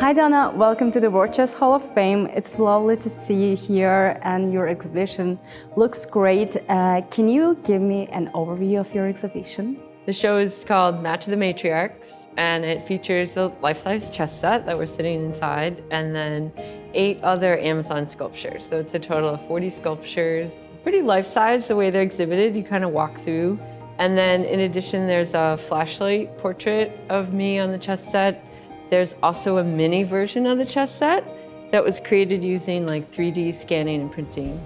Hi Donna, welcome to the World Chess Hall of Fame. It's lovely to see you here and your exhibition looks great. Can you give me an overview of your exhibition? The show is called Match of the Matriarchs, and it features the life-size chess set that we're sitting inside, and then 8 other Amazon sculptures. So it's a total of 40 sculptures, pretty life-size the way they're exhibited. You kind of walk through. And then in addition, there's a flashlight portrait of me on the chess set. There's also a mini version of the chess set that was created using like 3D scanning and printing.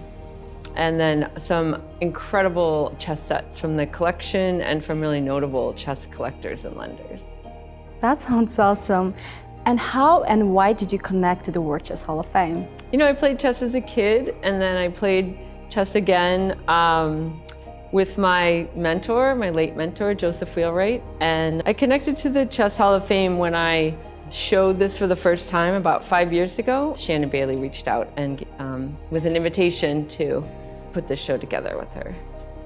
And then some incredible chess sets from the collection and from really notable chess collectors and lenders. That sounds awesome. And how and why did you connect to the World Chess Hall of Fame? You know, I played chess as a kid, and then I played chess again with my mentor, my late mentor, Joseph Wheelwright. And I connected to the Chess Hall of Fame when I showed this for the first time about 5 years ago. Shannon Bailey reached out and with an invitation to put this show together with her.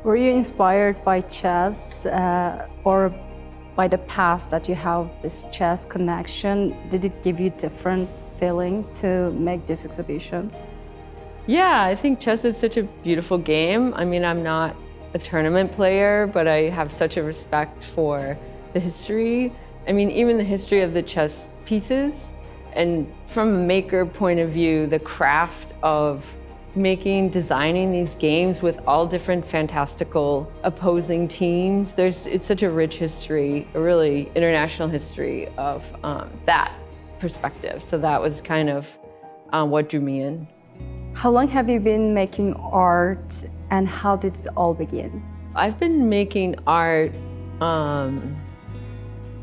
Were you inspired by chess or by the past that you have this chess connection? Did it give you different feeling to make this exhibition? Yeah, I think chess is such a beautiful game. I mean, I'm not a tournament player, but I have such a respect for the history. I mean, even the history of the chess pieces, and from a maker point of view, the craft of designing these games with all different fantastical opposing teams. It's such a rich history, a really international history of that perspective. So that was kind of what drew me in. How long have you been making art and how did it all begin? I've been making art,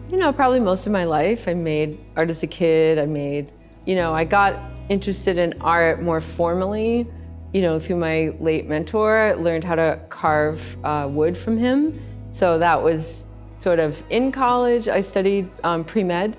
you know, probably most of my life. I made art as a kid. I got interested in art more formally, you know, through my late mentor. I learned how to carve wood from him. So that was sort of in college. I studied pre-med,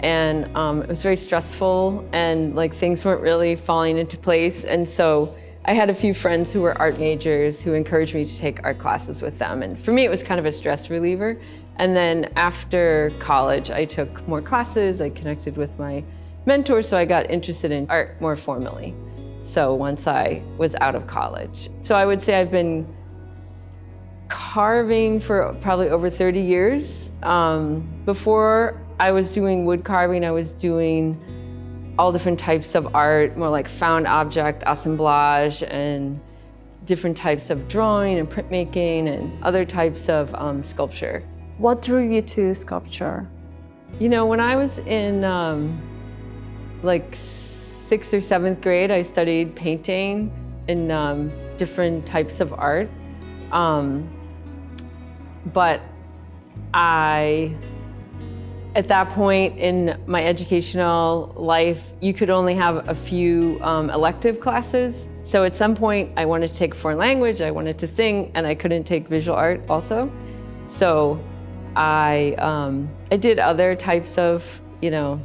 and it was very stressful, and like things weren't really falling into place. And so I had a few friends who were art majors who encouraged me to take art classes with them. And for me, it was kind of a stress reliever. And then after college, I took more classes. I connected with my mentor, so I got interested in art more formally. So once I was out of college. So I would say I've been carving for probably over 30 years. Before I was doing wood carving, I was doing all different types of art, more like found object assemblage and different types of drawing and printmaking and other types of sculpture. What drew you to sculpture? You know, when I was in like 6th or 7th grade, I studied painting and different types of art. But at that point in my educational life, you could only have a few elective classes. So at some point, I wanted to take a foreign language, I wanted to sing, and I couldn't take visual art also. So I did other types of, you know,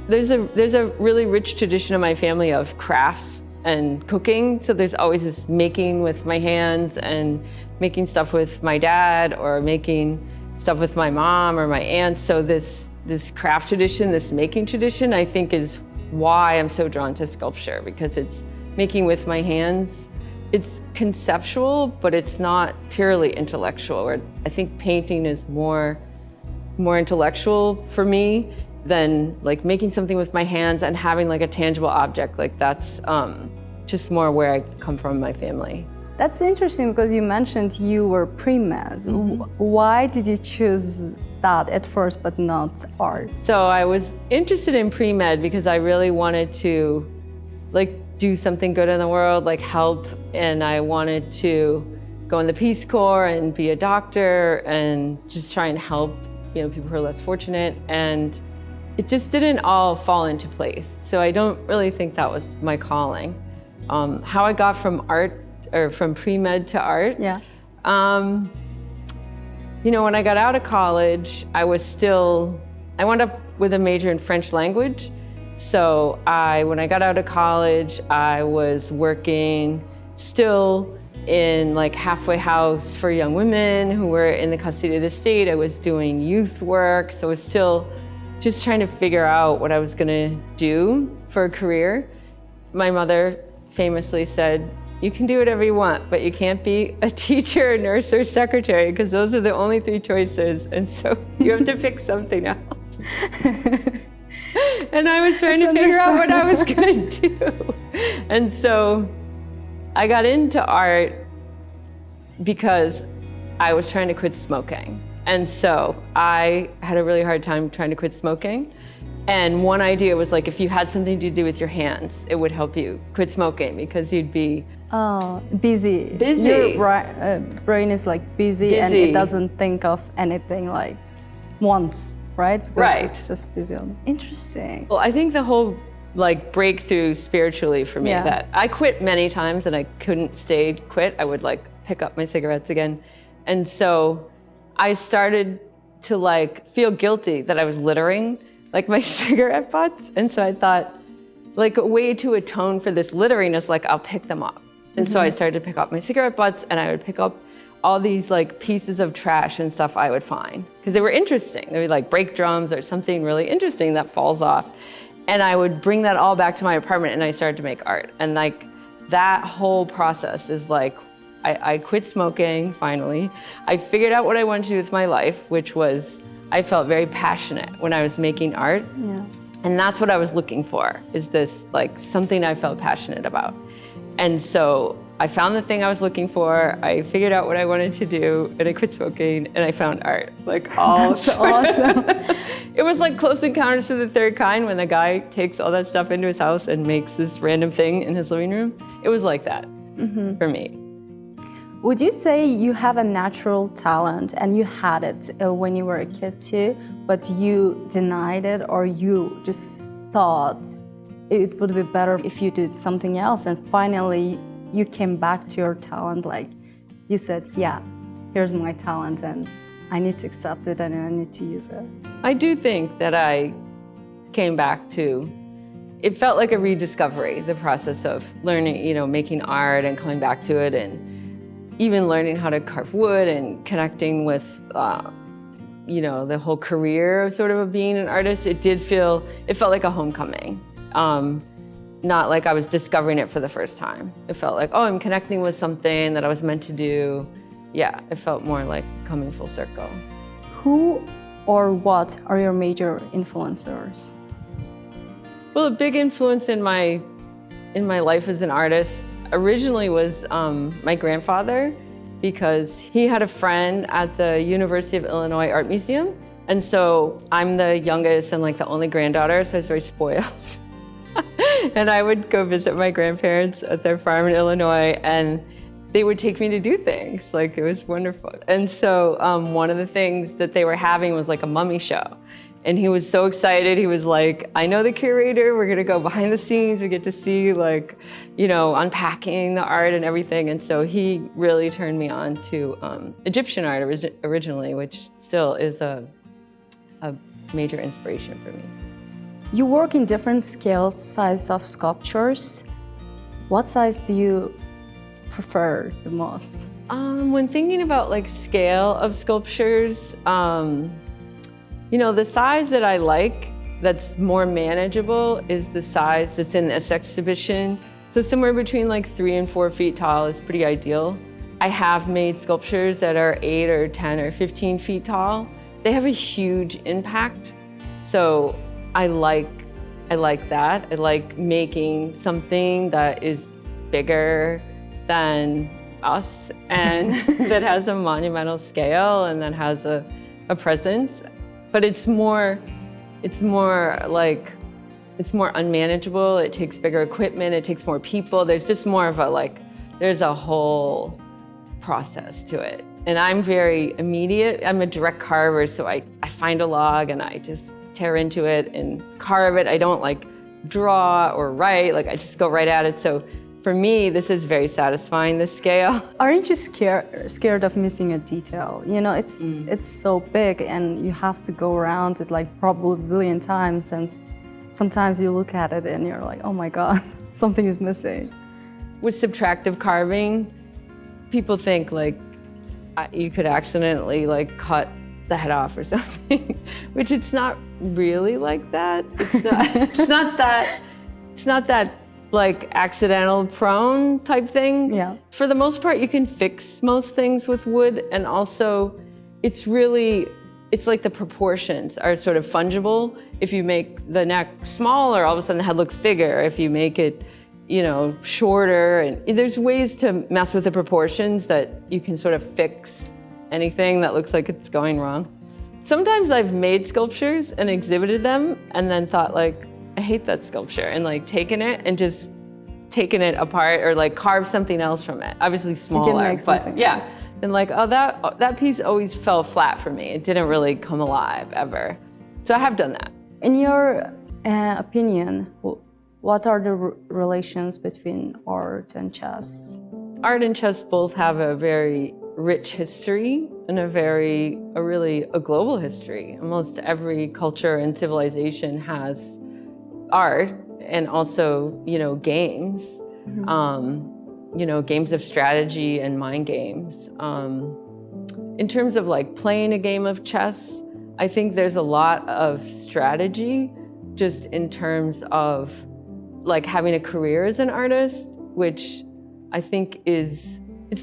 there's a really rich tradition in my family of crafts and cooking. So there's always this making with my hands and making stuff with my dad or making stuff with my mom or my aunts. So this craft tradition, this making tradition, I think is why I'm so drawn to sculpture, because it's making with my hands. It's conceptual, but it's not purely intellectual. Or I think painting is more intellectual for me than like making something with my hands and having like a tangible object. Like that's just more where I come from in my family. That's interesting because you mentioned you were pre-med. Mm-hmm. Why did you choose that at first but not art? So I was interested in pre-med because I really wanted to like do something good in the world, like help, and I wanted to go in the Peace Corps and be a doctor and just try and help, you know, people who are less fortunate. And it just didn't all fall into place. So I don't really think that was my calling. How I got from art or from pre-med to art. Yeah. You know, when I got out of college, I wound up with a major in French language. So when I got out of college, I was working still in like halfway house for young women who were in the custody of the state. I was doing youth work, so I was still just trying to figure out what I was gonna do for a career. My mother famously said, you can do whatever you want, but you can't be a teacher, a nurse, or secretary, because those are the only 3 choices. And so you have to pick something else. And I was trying to figure out what I was gonna do. And so I got into art because I was trying to quit smoking. And so I had a really hard time trying to quit smoking. And one idea was like, if you had something to do with your hands, it would help you quit smoking because you'd be busy. Busy. Your brain is like busy and it doesn't think of anything like once, right? Because right. It's just busy. Interesting. Well, I think the whole like breakthrough spiritually for me, that I quit many times and I couldn't stay quit. I would like pick up my cigarettes again. And so I started to like feel guilty that I was littering like my cigarette butts. And so I thought, like a way to atone for this littering is like, I'll pick them up. And so I started to pick up my cigarette butts and I would pick up all these like pieces of trash and stuff I would find because they were interesting. They were like brake drums or something really interesting that falls off. And I would bring that all back to my apartment and I started to make art. And like that whole process is like, I quit smoking finally. I figured out what I wanted to do with my life, which was I felt very passionate when I was making art. Yeah. And that's what I was looking for, is this like something I felt passionate about. And so I found the thing I was looking for, I figured out what I wanted to do, and I quit smoking, and I found art. Like all That's awesome. It was like Close Encounters of the Third Kind when the guy takes all that stuff into his house and makes this random thing in his living room. It was like that for me. Would you say you have a natural talent and you had it when you were a kid too, but you denied it or you just thought it would be better if you did something else and finally you came back to your talent, like you said, yeah, here's my talent and I need to accept it and I need to use it? I do think that I came back to, it felt like a rediscovery, the process of learning, you know, making art and coming back to it and even learning how to carve wood and connecting with, you know, the whole career of sort of being an artist. It felt like a homecoming. Not like I was discovering it for the first time. It felt like, oh, I'm connecting with something that I was meant to do. Yeah, it felt more like coming full circle. Who or what are your major influencers? Well, a big influence in my life as an artist originally was my grandfather, because he had a friend at the University of Illinois Art Museum. And so I'm the youngest and like the only granddaughter, so I was very spoiled. And I would go visit my grandparents at their farm in Illinois and they would take me to do things. Like it was wonderful. And so one of the things that they were having was like a mummy show. And he was so excited. He was like, I know the curator, we're gonna go behind the scenes. We get to see like, you know, unpacking the art and everything. And so he really turned me on to Egyptian art originally, which still is a major inspiration for me. You work in different scales, size of sculptures. What size do you prefer the most? When thinking about like scale of sculptures, you know, the size that I like that's more manageable is the size that's in this exhibition. So somewhere between like 3 and 4 feet tall is pretty ideal. I have made sculptures that are 8 or 10 or 15 feet tall. They have a huge impact. So I like that. I like making something that is bigger than us and that has a monumental scale and that has a presence. But it's more unmanageable. It takes bigger equipment. It takes more people. There's just more of there's a whole process to it. And I'm very immediate. I'm a direct carver, so I find a log and I just tear into it and carve it. I don't like draw or write. Like I just go right at it. So for me, this is very satisfying, this scale. Aren't you scared of missing a detail? You know, it's so big and you have to go around it like probably a billion times, and sometimes you look at it and you're like, oh my God, something is missing. With subtractive carving, people think like you could accidentally like cut the head off or something, which it's not really like that. It's not that like accidental prone type thing. Yeah. For the most part, you can fix most things with wood, and also it's like the proportions are sort of fungible. If you make the neck smaller, all of a sudden the head looks bigger. If you make it, shorter, and there's ways to mess with the proportions that you can sort of fix anything that looks like it's going wrong. Sometimes I've made sculptures and exhibited them and then thought like, I hate that sculpture, and like taken it and just taken it apart or like carved something else from it. Obviously smaller, but yeah. Else. And like, oh, that piece always fell flat for me. It didn't really come alive ever. So I have done that. In your opinion, what are the relations between art and chess? Art and chess both have a very rich history and a really global history. Almost every culture and civilization has art and also, games, games of strategy and mind games. In terms of like playing a game of chess, I think there's a lot of strategy just in terms of like having a career as an artist, which I think it's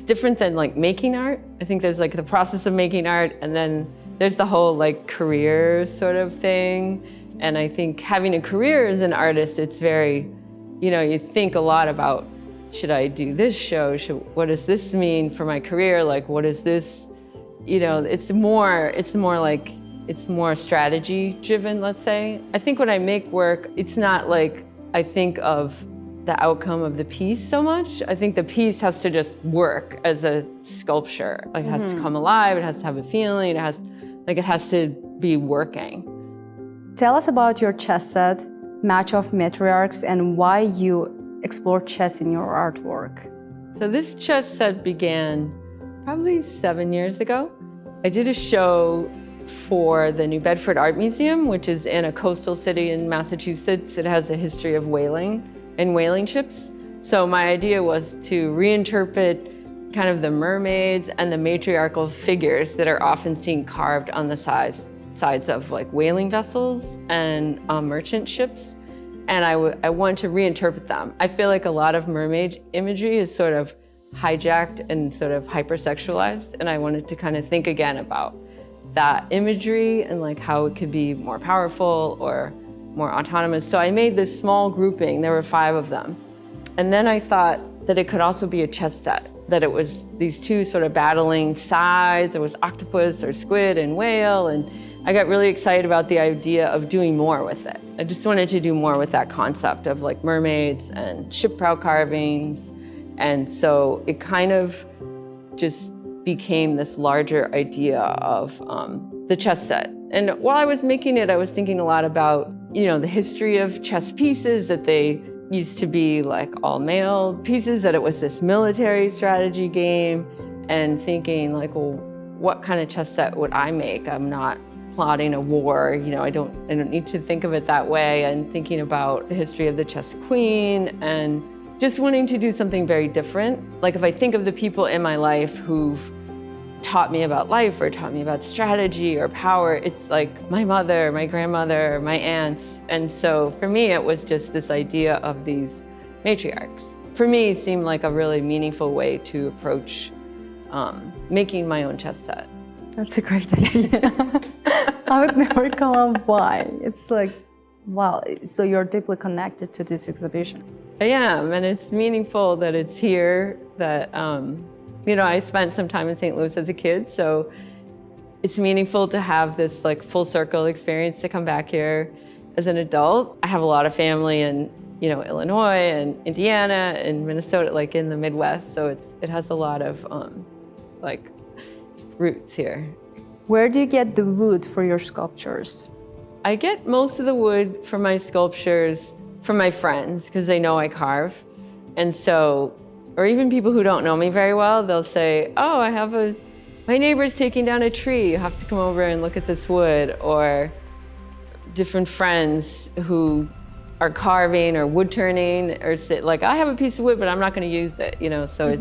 different than like making art. I think there's like the process of making art, and then there's the whole like career sort of thing. And I think having a career as an artist, it's very, you think a lot about, should I do this show? What does this mean for my career? Like, what is this? It's more strategy driven, let's say. I think when I make work, it's not like I think of the outcome of the piece so much. I think the piece has to just work as a sculpture. Like it has to come alive, it has to have a feeling, it has to be working. Tell us about your chess set, Match of Matriarchs, and why you explore chess in your artwork. So this chess set began probably 7 years ago. I did a show for the New Bedford Art Museum, which is in a coastal city in Massachusetts. It has a history of whaling and whaling ships. So my idea was to reinterpret kind of the mermaids and the matriarchal figures that are often seen carved on the sides of like whaling vessels and merchant ships. And I want to reinterpret them. I feel like a lot of mermaid imagery is sort of hijacked and sort of hypersexualized, and I wanted to kind of think again about that imagery and like how it could be more powerful or more autonomous. So I made this small grouping. There were 5 of them. And then I thought that it could also be a chess set, that it was these 2 sort of battling sides. There was octopus or squid and whale, and I got really excited about the idea of doing more with it. I just wanted to do more with that concept of like mermaids and ship prow carvings. And so it kind of just became this larger idea of the chess set. And while I was making it, I was thinking a lot about, the history of chess pieces, that they used to be like all male pieces, that it was this military strategy game, and thinking like, well, what kind of chess set would I make? I'm not plotting a war, I don't need to think of it that way, and thinking about the history of the chess queen and just wanting to do something very different. Like if I think of the people in my life who've taught me about life or taught me about strategy or power, it's like my mother, my grandmother, my aunts. And so for me, it was just this idea of these matriarchs. For me, it seemed like a really meaningful way to approach making my own chess set. That's a great idea. I would never come up why. It's like, wow, so you're deeply connected to this exhibition. I am, and it's meaningful that it's here, that I spent some time in St. Louis as a kid, so it's meaningful to have this like full circle experience to come back here as an adult. I have a lot of family in Illinois and Indiana and Minnesota, like in the Midwest, so it has a lot of roots here. Where do you get the wood for your sculptures? I get most of the wood for my sculptures from my friends, because they know I carve. And so, or even people who don't know me very well, they'll say, oh, my neighbor's taking down a tree, you have to come over and look at this wood. Or different friends who are carving or wood turning, or say, like, I have a piece of wood, but I'm not gonna use it, so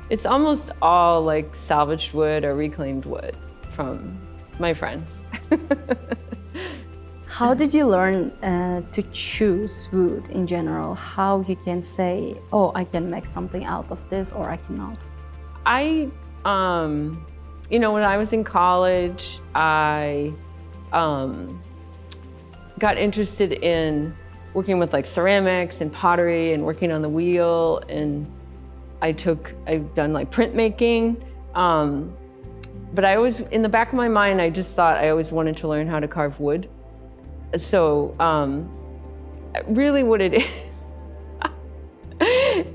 it's almost all like salvaged wood or reclaimed wood from my friends. How did you learn to choose wood in general? How you can say, oh, I can make something out of this or I cannot? I, you know, when I was in college, I got interested in working with like ceramics and pottery and working on the wheel, and I've done like printmaking. But I always, in the back of my mind, I just thought I always wanted to learn how to carve wood. So really what it is,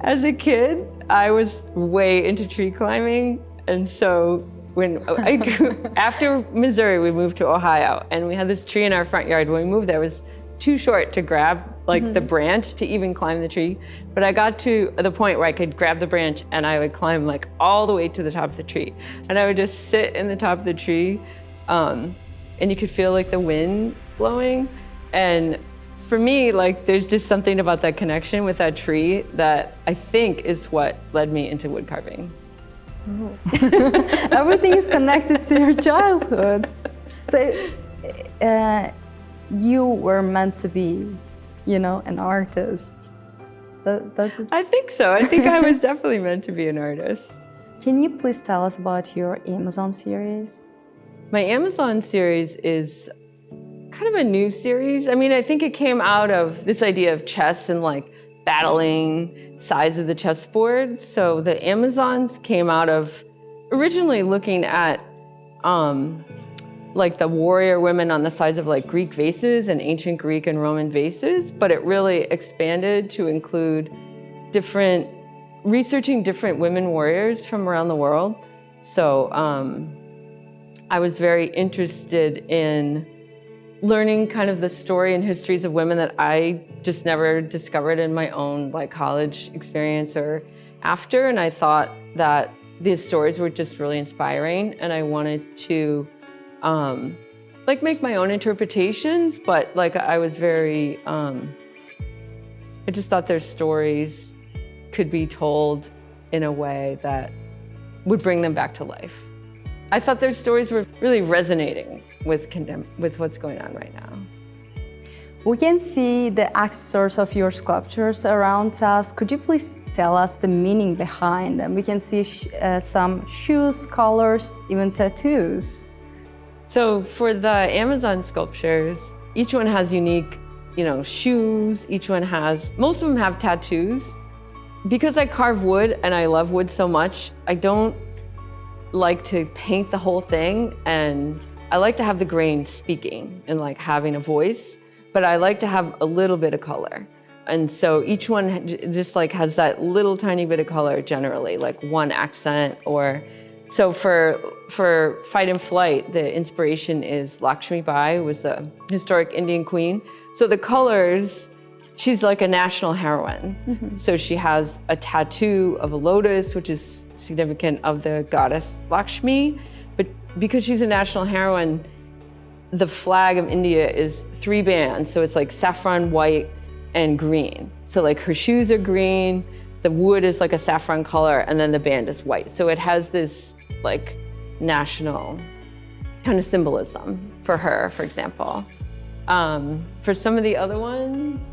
as a kid, I was way into tree climbing. And so when I grew, after Missouri, we moved to Ohio, and we had this tree in our front yard. When we moved there, it was too short to grab like the branch to even climb the tree. But I got to the point where I could grab the branch and I would climb like all the way to the top of the tree. And I would just sit in the top of the tree, and you could feel like the wind blowing. And for me, like there's just something about that connection with that tree that I think is what led me into wood carving. Oh. Everything is connected to your childhood. So you were meant to be, you know, an artist. Does it? I think so. I think I was definitely meant to be an artist. Can you please tell us about your Amazon series? My Amazon series is kind of a new series. I mean, I think it came out of this idea of chess and like battling sides of the chessboard. So the Amazons came out of originally looking at like the warrior women on the sides of like Greek vases and ancient Greek and Roman vases, but it really expanded to include researching different women warriors from around the world. So I was very interested in learning kind of the story and histories of women that I just never discovered in my own like college experience or after. And I thought that these stories were just really inspiring, and I wanted to like make my own interpretations, but like I was very, I just thought their stories could be told in a way that would bring them back to life. I thought their stories were really resonating with what's going on right now. We can see the accessories of your sculptures around us. Could you please tell us the meaning behind them? We can see some shoes, colors, even tattoos. So for the Amazon sculptures, each one has unique, you know, shoes. Most of them have tattoos. Because I carve wood and I love wood so much, I don't like to paint the whole thing, and I like to have the grain speaking and like having a voice, but I like to have a little bit of color. And so each one just like has that little tiny bit of color generally, like one accent. Or so for Fight and Flight, the inspiration is Lakshmi Bai, who was a historic Indian queen. So the colors, she's like a national heroine. Mm-hmm. So she has a tattoo of a lotus, which is significant of the goddess Lakshmi. But because she's a national heroine, the flag of India is 3 bands. So it's like saffron, white, and green. So like her shoes are green, the wood is like a saffron color, and then the band is white. So it has this like national kind of symbolism for her, for example. For some of the other ones,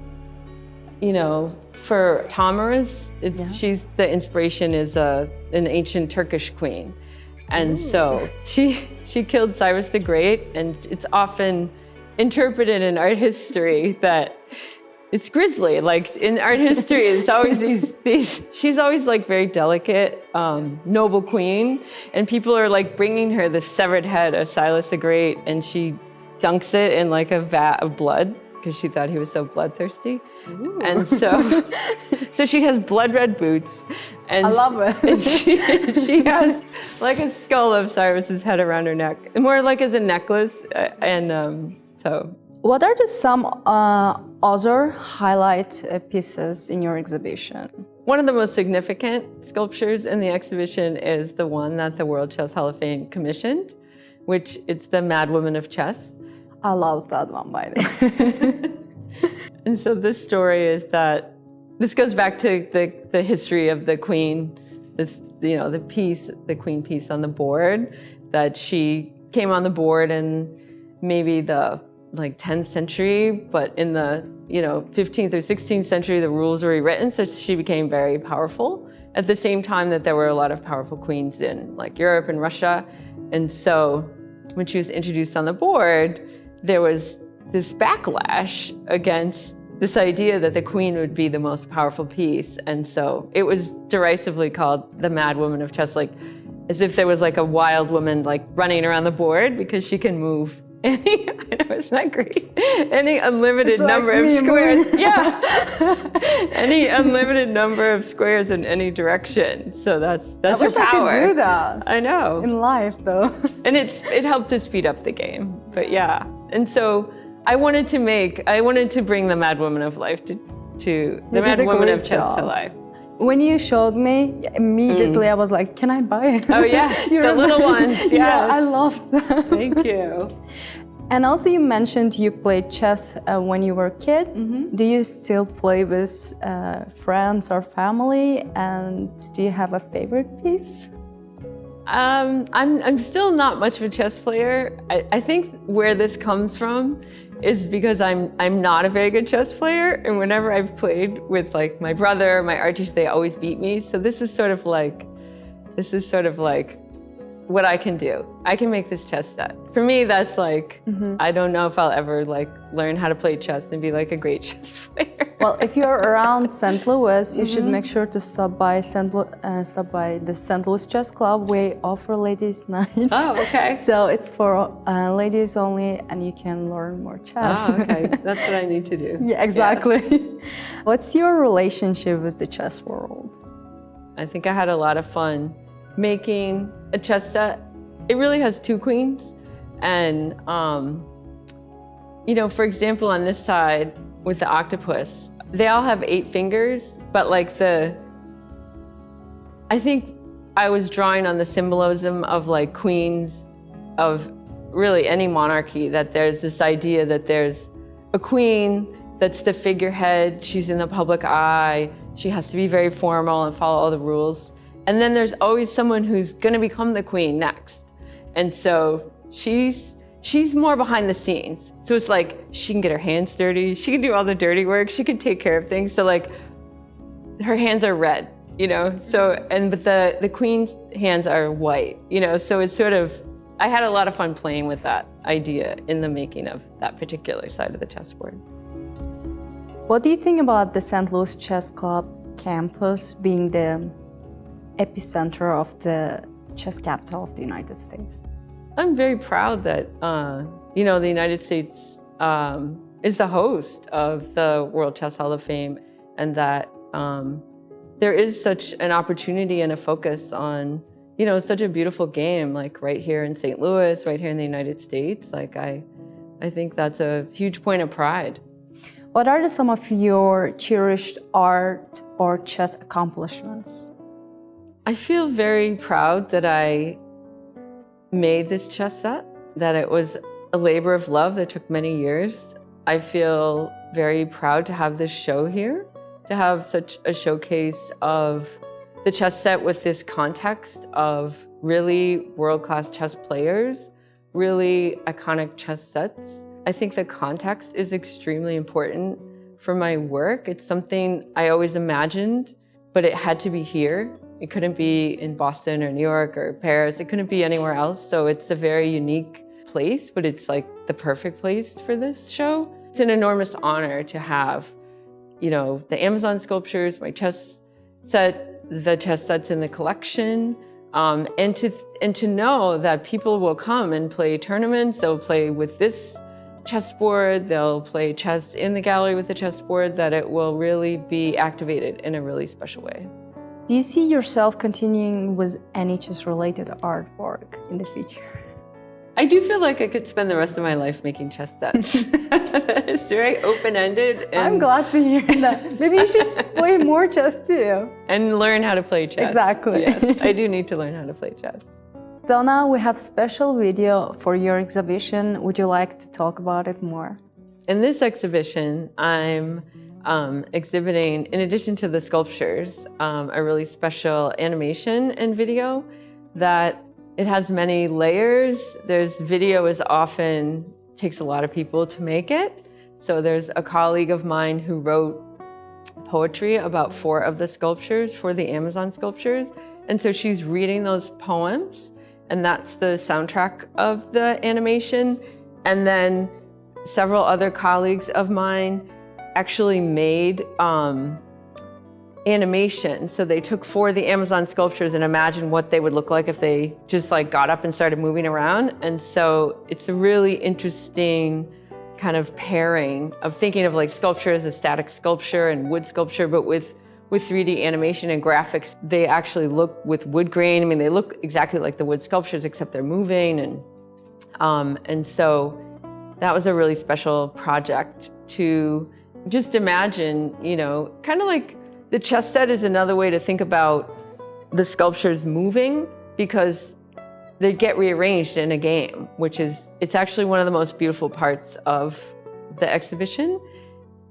you know, for Tamars, she's the inspiration is an ancient Turkish queen. And so she killed Cyrus the Great, and it's often interpreted in art history that it's grisly. Like in art history, it's always these she's always like very delicate, noble queen, and people are like bringing her the severed head of Cyrus the Great, and she dunks it in like a vat of blood because she thought he was so bloodthirsty. Ooh. And so she has blood red boots, and I love it. And she has like a skull of Cyrus's head around her neck, more like as a necklace. So what are some other highlight pieces in your exhibition? One of the most significant sculptures in the exhibition is the one that the World Chess Hall of Fame commissioned, which it's the Mad Woman of Chess. I love that one, by the way. And so this story is that this goes back to the history of the queen, this, you know, the queen piece on the board, that she came on the board and maybe the like 10th century, but in the 15th or 16th century, the rules were rewritten, so she became very powerful. At the same time that there were a lot of powerful queens in like Europe and Russia. And so when she was introduced on the board, there was this backlash against this idea that the queen would be the most powerful piece. And so it was derisively called the Mad Woman of Chess, like as if there was like a wild woman like running around the board because she can move any, I know, isn't that great? Any unlimited number of squares. Yeah. Any unlimited number of squares in any direction. So that's her power. I wish I could do that. I know. In life though. And it helped to speed up the game. But yeah. And so I wanted to bring the Mad Woman of Life to the Mad Woman of Chess to life. When you showed me, immediately I was like, can I buy it? Oh yeah, the little ones, yes. Yeah, I loved them. Thank you. And also you mentioned you played chess when you were a kid. Do you still play with friends or family? And do you have a favorite piece? I'm still not much of a chess player. I think where this comes from is because I'm not a very good chess player, and whenever I've played with like my brother, my art teacher, they always beat me. So this is sort of like what I can do. I can make this chess set. For me, that's like, I don't know if I'll ever like learn how to play chess and be like a great chess player. Well, if you're around St. Louis, you should make sure to stop by the St. Louis Chess Club. We offer ladies' nights. Oh, okay. So it's for ladies only, and you can learn more chess. Oh, okay. That's what I need to do. Yeah, exactly. Yes. What's your relationship with the chess world? I think I had a lot of fun making a chess set. It really has two queens. And, for example, on this side with the octopus, they all have 8 fingers, but like I think I was drawing on the symbolism of like queens of really any monarchy, that there's this idea that there's a queen that's the figurehead, she's in the public eye, she has to be very formal and follow all the rules. And then there's always someone who's gonna become the queen next. And so she's more behind the scenes. So it's like, she can get her hands dirty, she can do all the dirty work, she can take care of things. So like, her hands are red, but the queen's hands are white, so it's sort of, I had a lot of fun playing with that idea in the making of that particular side of the chessboard. What do you think about the St. Louis Chess Club campus being the epicenter of the chess capital of the United States? I'm very proud that, the United States is the host of the World Chess Hall of Fame, and that there is such an opportunity and a focus on, such a beautiful game, like right here in St. Louis, right here in the United States. Like I think that's a huge point of pride. What are some of your cherished art or chess accomplishments? I feel very proud that I made this chess set, that it was a labor of love that took many years. I feel very proud to have this show here, to have such a showcase of the chess set with this context of really world-class chess players, really iconic chess sets. I think the context is extremely important for my work. It's something I always imagined, but it had to be here. It couldn't be in Boston or New York or Paris. It couldn't be anywhere else. So it's a very unique place, but it's like the perfect place for this show. It's an enormous honor to have, the Amazon sculptures, my chess set, the chess sets in the collection, and to know that people will come and play tournaments. They'll play with this chessboard. They'll play chess in the gallery with the chessboard. That it will really be activated in a really special way. Do you see yourself continuing with any chess-related artwork in the future? I do feel like I could spend the rest of my life making chess sets. It's very open-ended. I'm glad to hear that. Maybe you should play more chess too. And learn how to play chess. Exactly. Yes, I do need to learn how to play chess. Donna, we have special video for your exhibition. Would you like to talk about it more? In this exhibition, I'm exhibiting, in addition to the sculptures, a really special animation and video that it has many layers. Video is often takes a lot of people to make it. So there's a colleague of mine who wrote poetry about 4 of the sculptures, for the Amazon sculptures. And so she's reading those poems, and that's the soundtrack of the animation. And then several other colleagues of mine actually made animation. So they took 4 of the Amazon sculptures and imagined what they would look like if they just like got up and started moving around. And so it's a really interesting kind of pairing of thinking of like sculpture as a static sculpture and wood sculpture, but with 3D animation and graphics. They actually look with wood grain. I mean, they look exactly like the wood sculptures, except they're moving. And so that was a really special project to just imagine, you know, kind of like the chess set is another way to think about the sculptures moving, because they get rearranged in a game, which is, it's actually one of the most beautiful parts of the exhibition.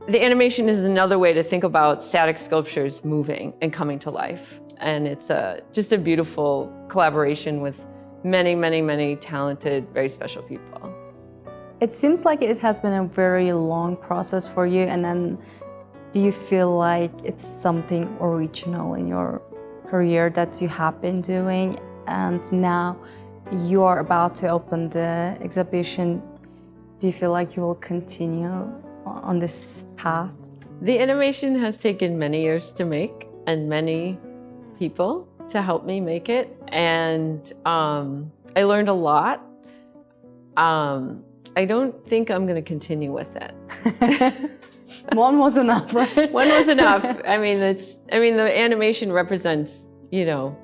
The animation is another way to think about static sculptures moving and coming to life. And it's just a beautiful collaboration with many, many, many talented, very special people. It seems like it has been a very long process for you, and then do you feel like it's something original in your career that you have been doing, and now you are about to open the exhibition? Do you feel like you will continue on this path? The animation has taken many years to make and many people to help me make it, and I learned a lot. I don't think I'm going to continue with it. One was enough, right? One was enough. I mean, the animation represents, you know,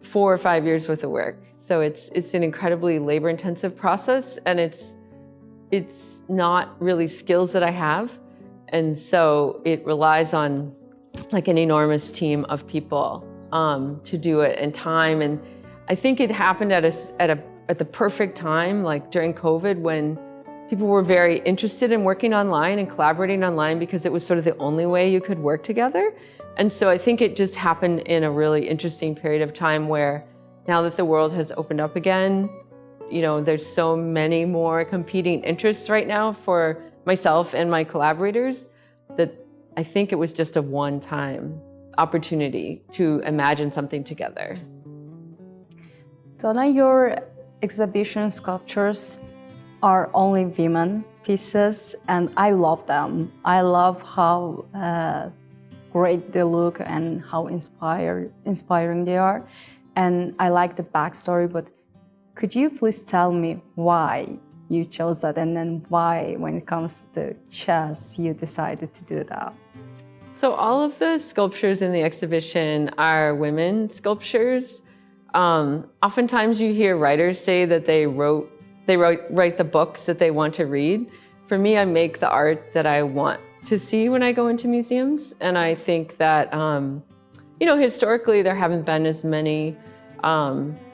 4 or 5 years worth of work. So it's an incredibly labor-intensive process, and it's not really skills that I have. And so it relies on like an enormous team of people to do it, and time. And I think it happened at the perfect time, like during COVID, when people were very interested in working online and collaborating online, because it was sort of the only way you could work together. And so I think it just happened in a really interesting period of time where now that the world has opened up again, you know, there's so many more competing interests right now for myself and my collaborators that I think it was just a one-time opportunity to imagine something together. Donna, your exhibition sculptures are only women pieces, and I love them. I love how great they look and how inspiring they are. And I like the backstory, but could you please tell me why you chose that, and then why, when it comes to chess, you decided to do that? So all of the sculptures in the exhibition are women sculptures. Oftentimes you hear writers say that they write the books that they want to read. For me, I make the art that I want to see when I go into museums. And I think that, you know, historically there haven't been as many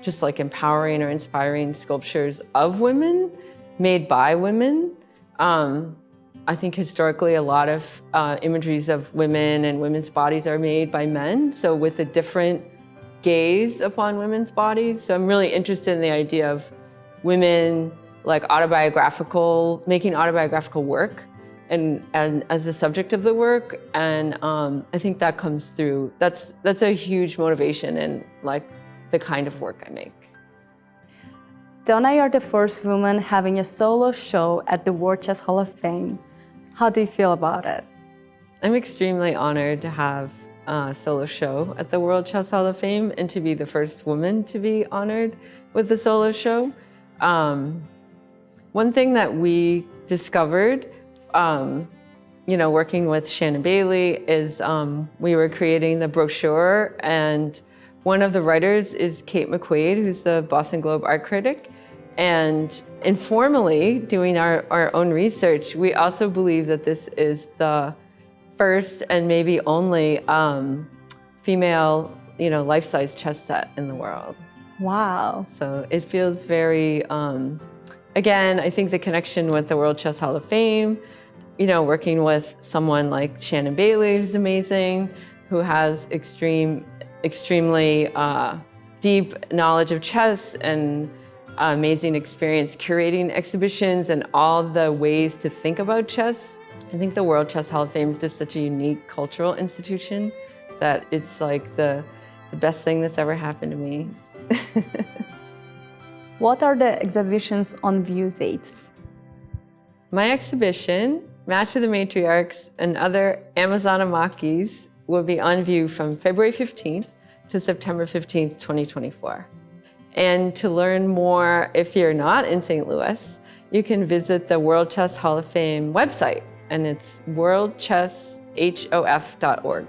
just like empowering or inspiring sculptures of women made by women. I think historically a lot of imageries of women and women's bodies are made by men, so with a different gaze upon women's bodies. So I'm really interested in the idea of women like making autobiographical work and as the subject of the work. And I think that comes through. That's a huge motivation in like the kind of work I make. Donna, you're the first woman having a solo show at the World Chess Hall of Fame. How do you feel about it? I'm extremely honored to have a solo show at the World Chess Hall of Fame and to be the first woman to be honored with the solo show. One thing that we discovered, you know, working with Shannon Bailey is we were creating the brochure, and one of the writers is Kate McQuaid, who's the Boston Globe art critic. And informally, doing our own research, we also believe that this is the first and maybe only female, you know, life-size chess set in the world. Wow. So it feels very, again, I think the connection with the World Chess Hall of Fame, you know, working with someone like Shannon Bailey, who's amazing, who has extremely deep knowledge of chess, and amazing experience curating exhibitions and all the ways to think about chess. I think the World Chess Hall of Fame is just such a unique cultural institution that it's like the best thing that's ever happened to me. What are the exhibitions on view dates? My exhibition, Match of the Matriarchs and Other Amazonamakis, will be on view from February 15th to September 15th, 2024. And to learn more, if you're not in St. Louis, you can visit the World Chess Hall of Fame website, and it's worldchesshof.org.